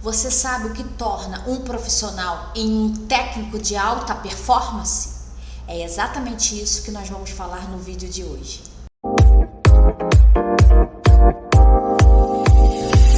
Você sabe o que torna um profissional em um técnico de alta performance? É exatamente isso que nós vamos falar no vídeo de hoje.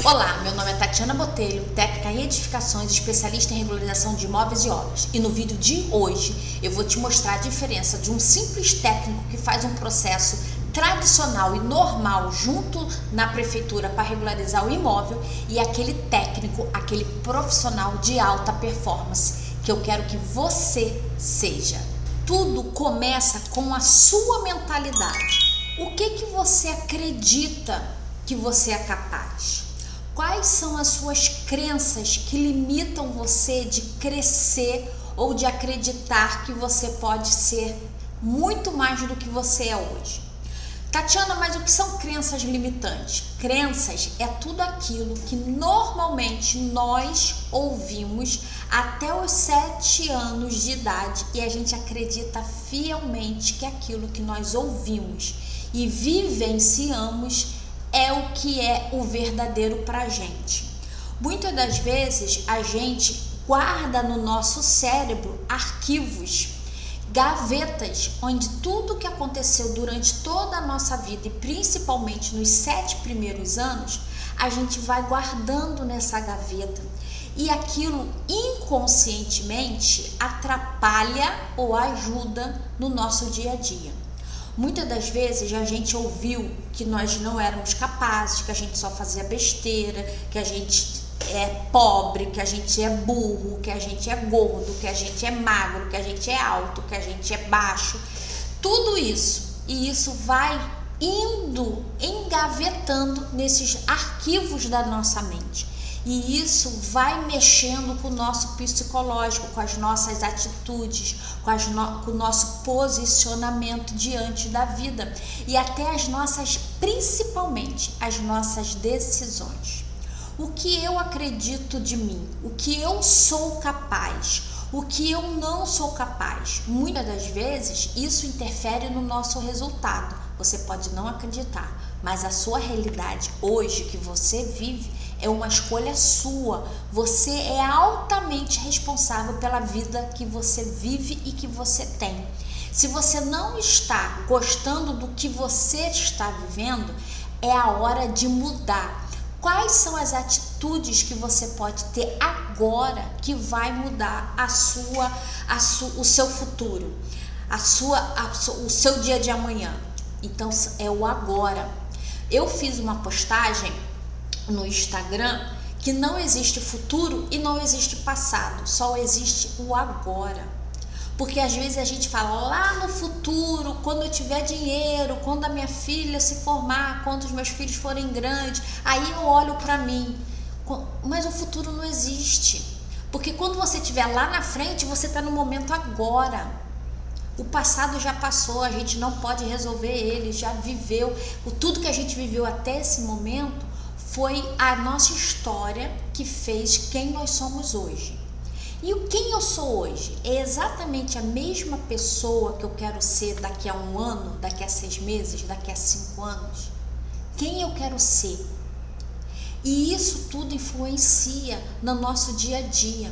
Olá, meu nome é Tatiana Botelho, técnica em edificações, especialista em regularização de imóveis e obras. E no vídeo de hoje eu vou te mostrar a diferença de um simples técnico que faz um processo tradicional e normal junto na prefeitura para regularizar o imóvel e aquele técnico, aquele profissional de alta performance que eu quero que você seja. Tudo começa com a sua mentalidade. O que você acredita que você é capaz? Quais são as suas crenças que limitam você de crescer ou de acreditar que você pode ser muito mais do que você é hoje? Tatiana, mas o que são crenças limitantes? Crenças é tudo aquilo que normalmente nós ouvimos até os 7 anos de idade e a gente acredita fielmente que aquilo que nós ouvimos e vivenciamos é o que é o verdadeiro pra gente. Muitas das vezes a gente guarda no nosso cérebro arquivos, gavetas, onde tudo que aconteceu durante toda a nossa vida e principalmente nos 7 primeiros anos, a gente vai guardando nessa gaveta e aquilo inconscientemente atrapalha ou ajuda no nosso dia a dia. Muitas das vezes a gente ouviu que nós não éramos capazes, que a gente só fazia besteira, que a gente é pobre, que a gente é burro, que a gente é gordo, que a gente é magro, que a gente é alto, que a gente é baixo, tudo isso. E isso vai indo, engavetando nesses arquivos da nossa mente. E isso vai mexendo com o nosso psicológico, com as nossas atitudes, com o nosso posicionamento diante da vida e até as nossas, principalmente, as nossas decisões. O que eu acredito de mim, o que eu sou capaz, o que eu não sou capaz. Muitas das vezes isso interfere no nosso resultado. Você pode não acreditar, mas a sua realidade hoje que você vive é uma escolha sua. Você é altamente responsável pela vida que você vive e que você tem. Se você não está gostando do que você está vivendo, é a hora de mudar. Quais são as atitudes que você pode ter agora que vai mudar o seu futuro, o seu dia de amanhã? Então é o agora. Eu fiz uma postagem no Instagram que não existe futuro e não existe passado, só existe o agora. Porque às vezes a gente fala lá no futuro, quando eu tiver dinheiro, quando a minha filha se formar, quando os meus filhos forem grandes, aí eu olho para mim. Mas o futuro não existe. Porque quando você estiver lá na frente, você está no momento agora. O passado já passou, a gente não pode resolver ele, já viveu. Tudo que a gente viveu até esse momento foi a nossa história que fez quem nós somos hoje. E quem eu sou hoje é exatamente a mesma pessoa que eu quero ser daqui a 1 ano, daqui a 6 meses, daqui a 5 anos. Quem eu quero ser? E isso tudo influencia no nosso dia a dia.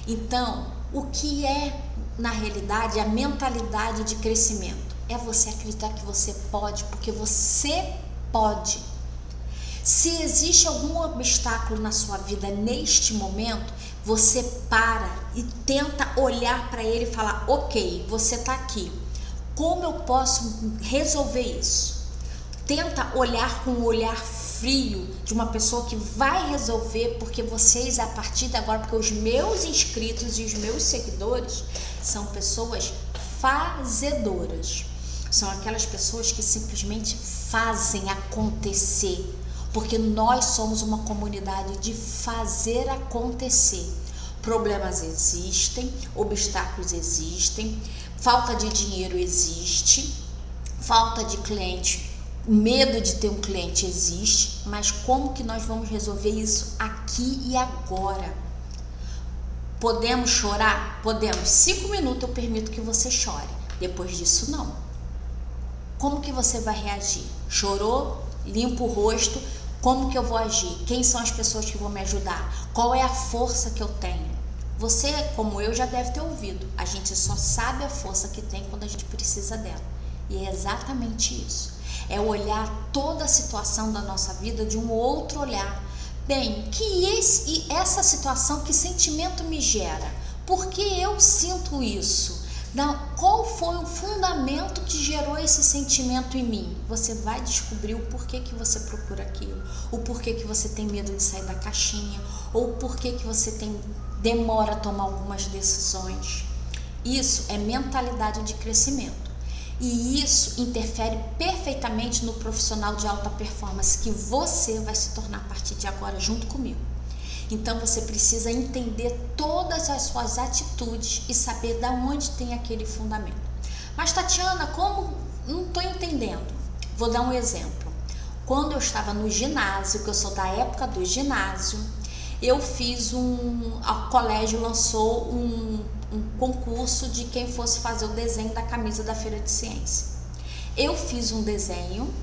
Então, o que é, na realidade, a mentalidade de crescimento? É você acreditar que você pode, porque você pode. Se existe algum obstáculo na sua vida neste momento, você para e tenta olhar para ele e falar: ok, você está aqui, como eu posso resolver isso? Tenta olhar com um olhar frio de uma pessoa que vai resolver, porque vocês, a partir de agora, porque os meus inscritos e os meus seguidores são pessoas fazedoras, são aquelas pessoas que simplesmente fazem acontecer. Porque nós somos uma comunidade de fazer acontecer. Problemas existem, obstáculos existem, falta de dinheiro existe, falta de cliente, medo de ter um cliente existe, mas como que nós vamos resolver isso aqui e agora? Podemos chorar? Podemos. 5 minutos eu permito que você chore, depois disso não. Como que você vai reagir? Chorou? Limpa o rosto. Como que eu vou agir? Quem são as pessoas que vão me ajudar? Qual é a força que eu tenho? Você, como eu, já deve ter ouvido. A gente só sabe a força que tem quando a gente precisa dela. E é exatamente isso. É olhar toda a situação da nossa vida de um outro olhar. Bem, essa situação, que sentimento me gera? Por que eu sinto isso? Qual foi o fundamento que gerou esse sentimento em mim? Você vai descobrir o porquê que você procura aquilo, o porquê que você tem medo de sair da caixinha, ou o porquê que você demora a tomar algumas decisões. Isso é mentalidade de crescimento. E isso interfere perfeitamente no profissional de alta performance que você vai se tornar a partir de agora junto comigo. Então você precisa entender todas as suas atitudes e saber de onde tem aquele fundamento. Mas Tatiana, como? Não estou entendendo. Vou dar um exemplo. Quando eu estava no ginásio, que eu sou da época do ginásio, eu fiz o colégio lançou um concurso de quem fosse fazer o desenho da camisa da Feira de Ciência. Eu fiz um desenho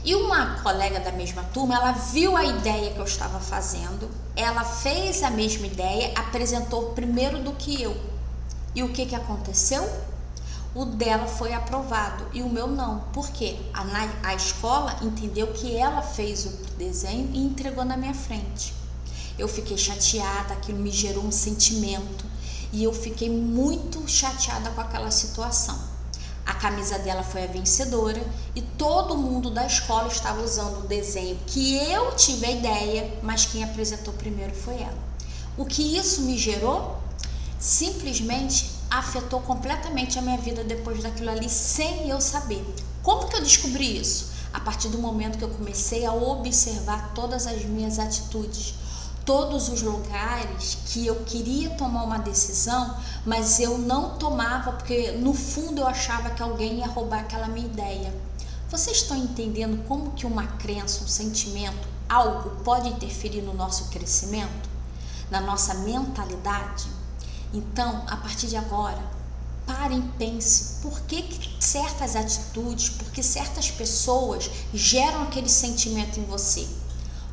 e uma colega da mesma turma, ela viu a ideia que eu estava fazendo, ela fez a mesma ideia, apresentou primeiro do que eu. E o que aconteceu? O dela foi aprovado e o meu não. Por quê? A escola entendeu que ela fez o desenho e entregou na minha frente. Eu fiquei chateada, aquilo me gerou um sentimento e eu fiquei muito chateada com aquela situação. A camisa dela foi a vencedora e todo mundo da escola estava usando o desenho que eu tive a ideia, mas quem apresentou primeiro foi ela. O que isso me gerou? Simplesmente afetou completamente a minha vida depois daquilo ali, sem eu saber. Como que eu descobri isso? A partir do momento que eu comecei a observar todas as minhas atitudes, todos os lugares que eu queria tomar uma decisão, mas eu não tomava porque no fundo eu achava que alguém ia roubar aquela minha ideia. Vocês estão entendendo como que uma crença, um sentimento, algo pode interferir no nosso crescimento, na nossa mentalidade? Então, a partir de agora, parem e pense, por que certas atitudes, por que certas pessoas geram aquele sentimento em você?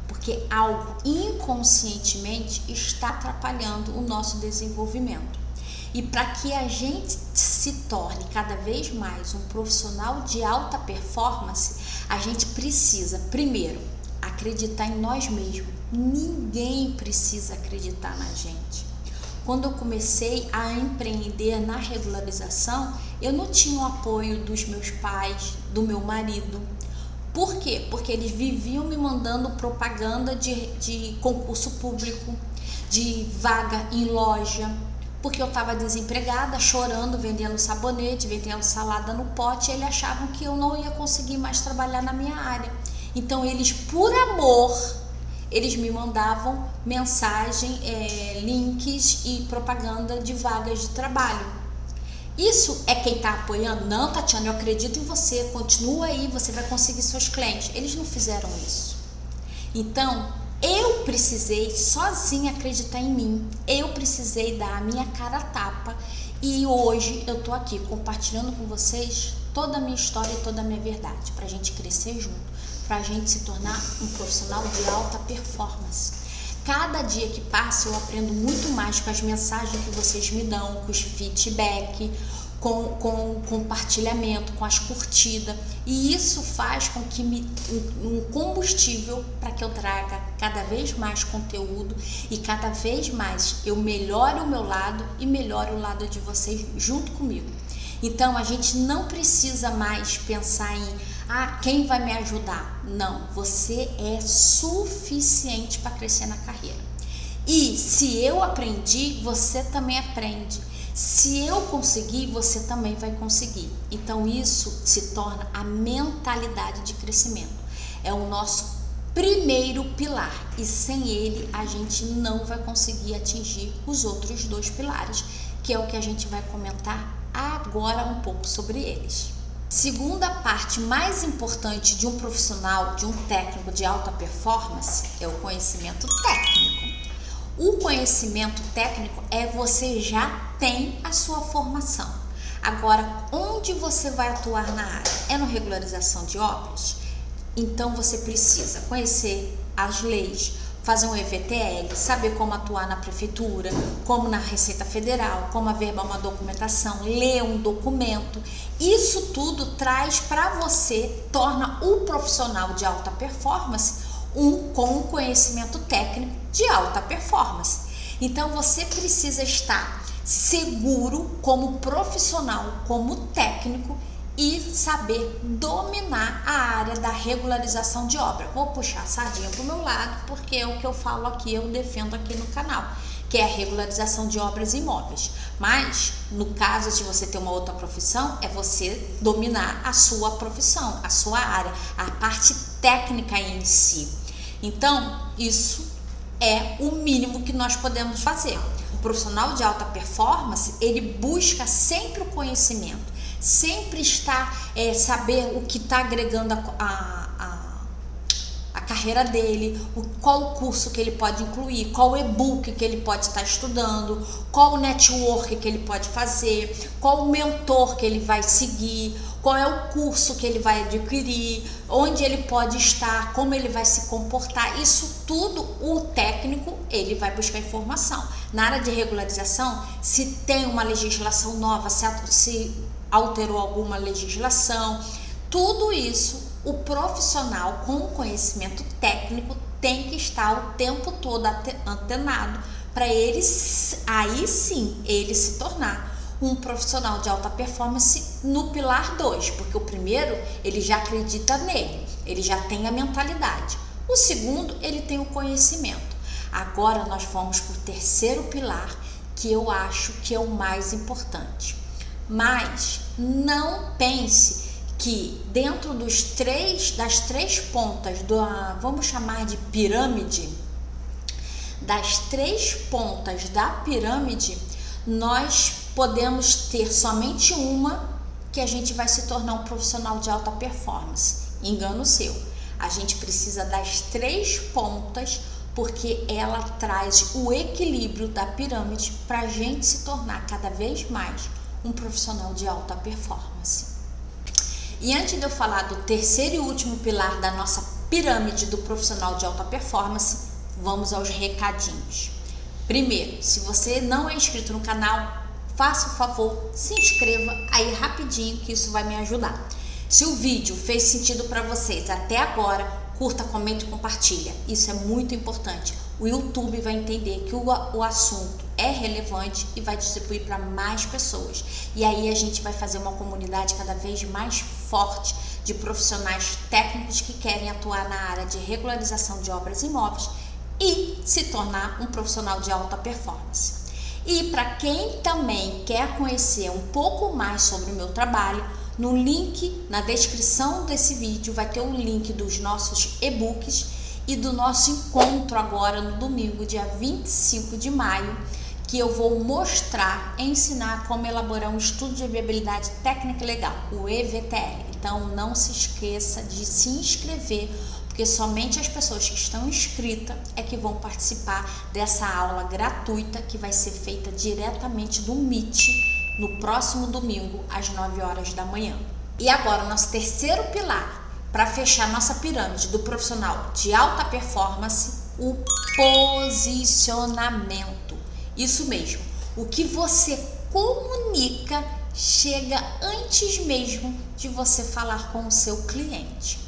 Porque algo inconscientemente está atrapalhando o nosso desenvolvimento. E para que a gente se torne cada vez mais um profissional de alta performance, a gente precisa, primeiro, acreditar em nós mesmos. Ninguém precisa acreditar na gente. Quando eu comecei a empreender na regularização, eu não tinha o apoio dos meus pais, do meu marido. Por quê? Porque eles viviam me mandando propaganda de concurso público, de vaga em loja, porque eu estava desempregada, chorando, vendendo sabonete, vendendo salada no pote, e eles achavam que eu não ia conseguir mais trabalhar na minha área. Então eles, por amor, eles me mandavam mensagem, links e propaganda de vagas de trabalho. Isso é quem está apoiando? Não, Tatiana, eu acredito em você, continua aí, você vai conseguir seus clientes. Eles não fizeram isso. Então, eu precisei sozinha acreditar em mim, eu precisei dar a minha cara a tapa e hoje eu tô aqui compartilhando com vocês toda a minha história e toda a minha verdade, pra gente crescer junto, pra gente se tornar um profissional de alta performance. Cada dia que passa eu aprendo muito mais com as mensagens que vocês me dão, com os feedback, com o compartilhamento, com as curtidas, e isso faz com que um combustível para que eu traga cada vez mais conteúdo e cada vez mais eu melhore o meu lado e melhore o lado de vocês junto comigo. Então a gente não precisa mais pensar em quem vai me ajudar? Não, você é suficiente para crescer na carreira. E se eu aprendi, você também aprende. Se eu conseguir, você também vai conseguir. Então isso se torna a mentalidade de crescimento. É o nosso primeiro pilar e sem ele a gente não vai conseguir atingir os outros dois pilares, que é o que a gente vai comentar agora um pouco sobre eles. Segunda parte mais importante de um profissional, de um técnico de alta performance, é o conhecimento técnico. O conhecimento técnico você já tem a sua formação. Agora, onde você vai atuar na área? É no regularização de obras? Então você precisa conhecer as leis, fazer um EVTL, saber como atuar na prefeitura, como na Receita Federal, como averbar uma documentação, ler um documento. Isso tudo traz para você, torna o profissional de alta performance com um conhecimento técnico de alta performance. Então você precisa estar seguro como profissional, como técnico, e saber dominar a área da regularização de obra. Vou puxar a sardinha para o meu lado, porque é o que eu falo aqui, eu defendo aqui no canal, que é a regularização de obras imóveis. Mas, no caso de você ter uma outra profissão, é você dominar a sua profissão, a sua área, a parte técnica em si. Então, isso é o mínimo que nós podemos fazer. O profissional de alta performance, ele busca sempre o conhecimento, sempre está saber o que está agregando a carreira dele, qual o curso que ele pode incluir, qual o e-book que ele pode estar estudando, qual o network que ele pode fazer, qual o mentor que ele vai seguir, qual é o curso que ele vai adquirir, onde ele pode estar, como ele vai se comportar. Isso tudo o técnico ele vai buscar informação. Na área de regularização, se tem uma legislação nova, se alterou alguma legislação, tudo isso o profissional com conhecimento técnico tem que estar o tempo todo antenado para ele, aí sim, ele se tornar um profissional de alta performance no pilar 2, porque o primeiro ele já acredita nele, ele já tem a mentalidade. O segundo, ele tem o conhecimento. Agora nós vamos para o terceiro pilar, que eu acho que é o mais importante. Mas não pense que dentro das três pontas vamos chamar de pirâmide, das três pontas da pirâmide, nós podemos ter somente uma que a gente vai se tornar um profissional de alta performance. Engano seu. A gente precisa das três pontas, porque ela traz o equilíbrio da pirâmide para a gente se tornar cada vez mais um profissional de alta performance. E antes de eu falar do terceiro e último pilar da nossa pirâmide do profissional de alta performance, vamos aos recadinhos. Primeiro, se você não é inscrito no canal, faça o favor, se inscreva aí rapidinho, que isso vai me ajudar. Se o vídeo fez sentido para vocês até agora, curta, comente e compartilha. Isso é muito importante. O YouTube vai entender que o assunto é relevante e vai distribuir para mais pessoas. E aí a gente vai fazer uma comunidade cada vez mais forte de profissionais técnicos que querem atuar na área de regularização de obras imóveis e se tornar um profissional de alta performance. E para quem também quer conhecer um pouco mais sobre o meu trabalho, no link na descrição desse vídeo vai ter o link dos nossos e-books e do nosso encontro agora no domingo, dia 25 de maio, que eu vou mostrar, ensinar como elaborar um estudo de viabilidade técnica e legal, o EVTL. Então não se esqueça de se inscrever, porque somente as pessoas que estão inscritas é que vão participar dessa aula gratuita que vai ser feita diretamente do Meet no próximo domingo às 9 horas da manhã. E agora, nosso terceiro pilar, para fechar nossa pirâmide do profissional de alta performance, o posicionamento. Isso mesmo, o que você comunica chega antes mesmo de você falar com o seu cliente.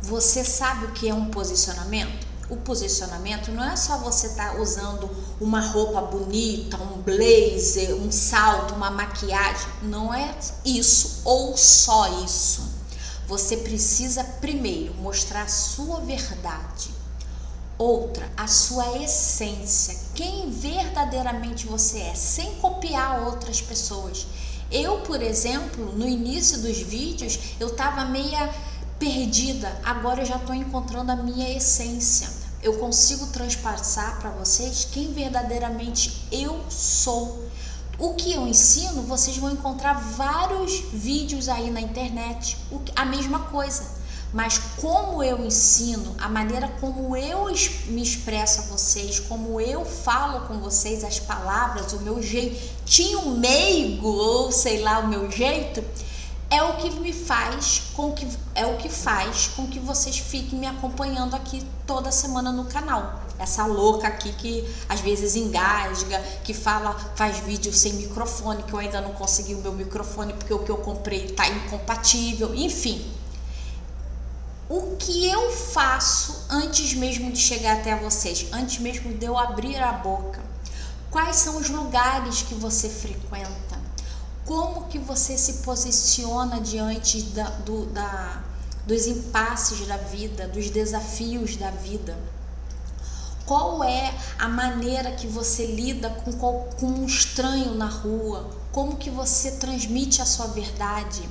Você sabe o que é um posicionamento? O posicionamento não é só você estar usando uma roupa bonita, um blazer, um salto, uma maquiagem. Não é isso ou só isso. Você precisa primeiro mostrar a sua verdade. Outra, a sua essência, quem verdadeiramente você é, sem copiar outras pessoas. Eu, por exemplo, no início dos vídeos, eu estava meia perdida, agora eu já estou encontrando a minha essência. Eu consigo transpassar para vocês quem verdadeiramente eu sou. O que eu ensino, vocês vão encontrar vários vídeos aí na internet, a mesma coisa. Mas como eu ensino, a maneira como eu me expresso a vocês, como eu falo com vocês, as palavras, o meu jeitinho meigo, ou sei lá, o meu jeito, é o que me faz com que vocês fiquem me acompanhando aqui toda semana no canal. Essa louca aqui que às vezes engasga, que faz vídeo sem microfone, que eu ainda não consegui o meu microfone porque o que eu comprei está incompatível, enfim. O que eu faço antes mesmo de chegar até vocês, antes mesmo de eu abrir a boca? Quais são os lugares que você frequenta? Como que você se posiciona diante dos impasses da vida, dos desafios da vida? Qual é a maneira que você lida com um estranho na rua? Como que você transmite a sua verdade?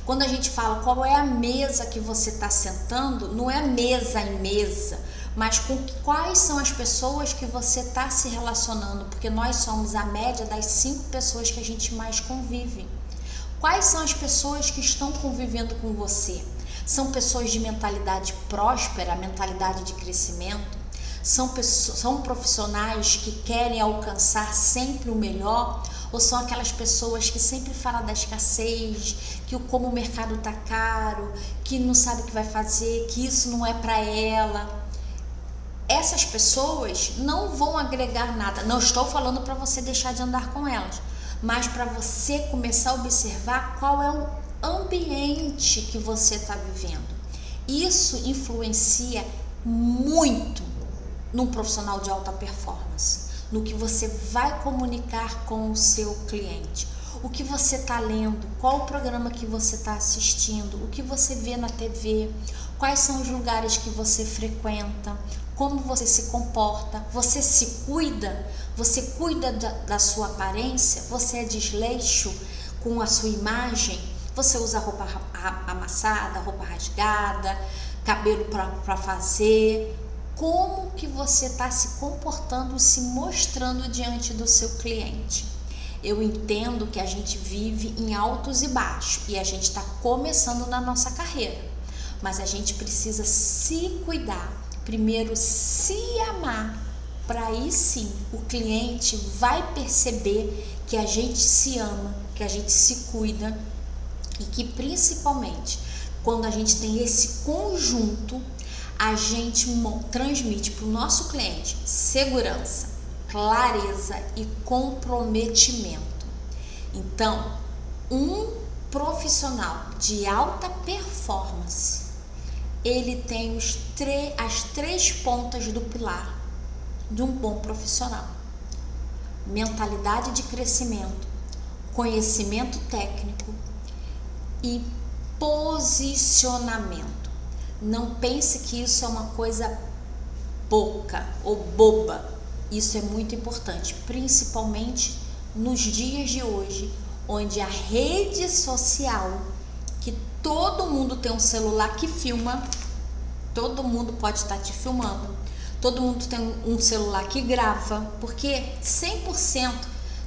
Quando a gente fala qual é a mesa que você está sentando, não é mesa em mesa, mas quais são as pessoas que você está se relacionando, porque nós somos a média das 5 pessoas que a gente mais convive. Quais são as pessoas que estão convivendo com você? São pessoas de mentalidade próspera, mentalidade de crescimento? São profissionais que querem alcançar sempre o melhor? Ou são aquelas pessoas que sempre falam da escassez, que como o mercado está caro, que não sabe o que vai fazer, que isso não é para ela? Essas pessoas não vão agregar nada. Não estou falando para você deixar de andar com elas, mas para você começar a observar qual é o ambiente que você está vivendo. Isso influencia muito num profissional de alta performance, no que você vai comunicar com o seu cliente, o que você está lendo, qual o programa que você está assistindo, o que você vê na TV, quais são os lugares que você frequenta, como você se comporta, você se cuida, você cuida da sua aparência, você é desleixo com a sua imagem, você usa roupa amassada, roupa rasgada, cabelo para fazer. Como que você está se comportando, se mostrando diante do seu cliente? Eu entendo que a gente vive em altos e baixos e a gente está começando na nossa carreira, mas a gente precisa se cuidar, primeiro se amar, para aí sim o cliente vai perceber que a gente se ama, que a gente se cuida e que principalmente quando a gente tem esse conjunto, a gente transmite para o nosso cliente segurança, clareza e comprometimento. Então, um profissional de alta performance, ele tem as 3 pontas do pilar de um bom profissional: mentalidade de crescimento, conhecimento técnico e posicionamento. Não pense que isso é uma coisa pouca ou boba. Isso é muito importante, principalmente nos dias de hoje, onde a rede social, que todo mundo tem um celular que filma, todo mundo pode estar te filmando, todo mundo tem um celular que grava, porque 100%,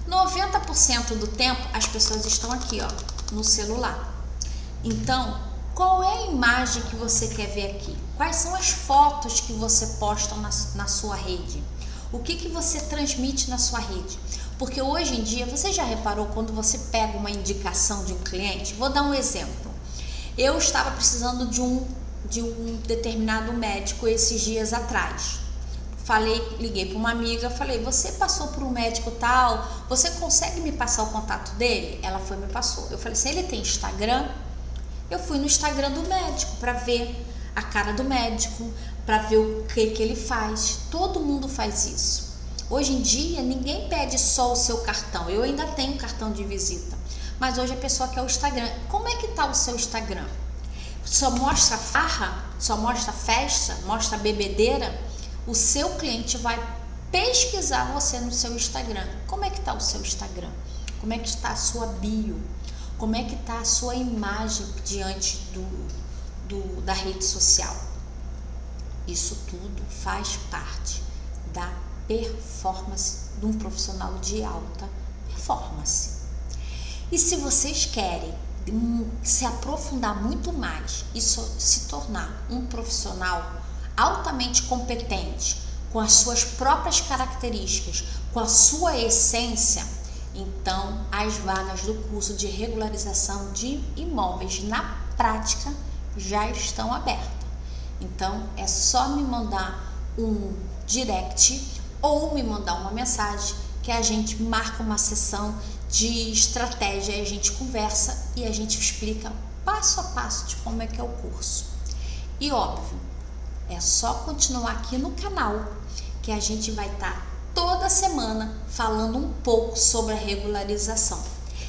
90% do tempo as pessoas estão aqui, ó, no celular. Então, qual é a imagem que você quer ver aqui? Quais são as fotos que você posta na sua rede? O que você transmite na sua rede? Porque hoje em dia, você já reparou quando você pega uma indicação de um cliente? Vou dar um exemplo. Eu estava precisando de um determinado médico esses dias atrás. Liguei para uma amiga, falei: você passou por um médico tal, você consegue me passar o contato dele? Ela foi e me passou. Eu falei: se ele tem Instagram? Eu fui no Instagram do médico para ver a cara do médico, para ver o que ele faz. Todo mundo faz isso. Hoje em dia, ninguém pede só o seu cartão. Eu ainda tenho cartão de visita, mas hoje a pessoa quer o Instagram. Como é que tá o seu Instagram? Só mostra farra? Só mostra festa? Mostra bebedeira? O seu cliente vai pesquisar você no seu Instagram. Como é que tá o seu Instagram? Como é que está a sua bio? Como é que está a sua imagem diante da rede social? Isso tudo faz parte da performance de um profissional de alta performance. E se vocês querem se aprofundar muito mais e se tornar um profissional altamente competente, com as suas próprias características, com a sua essência, Então, as vagas do curso de regularização de imóveis na prática já estão abertas. Então, é só me mandar um direct ou me mandar uma mensagem que a gente marca uma sessão de estratégia e a gente conversa e a gente explica passo a passo de como é que é o curso. E óbvio, é só continuar aqui no canal que a gente vai estar toda semana falando um pouco sobre a regularização.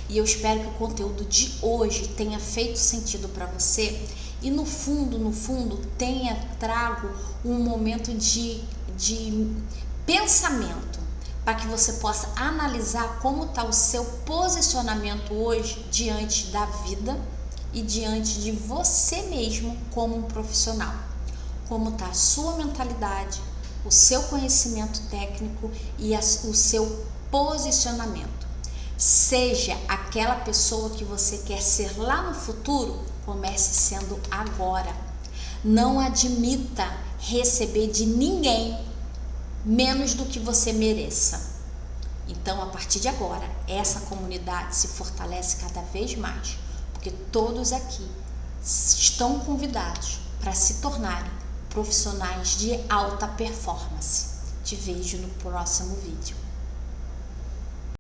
E eu espero que o conteúdo de hoje tenha feito sentido para você e no fundo tenha trago um momento de pensamento para que você possa analisar como está o seu posicionamento hoje diante da vida e diante de você mesmo como um profissional. Como está a sua mentalidade, o seu conhecimento técnico e o seu posicionamento. Seja aquela pessoa que você quer ser lá no futuro, comece sendo agora. Não admita receber de ninguém menos do que você mereça. Então, a partir de agora, essa comunidade se fortalece cada vez mais, porque todos aqui estão convidados para se tornarem profissionais de alta performance. Te vejo no próximo vídeo.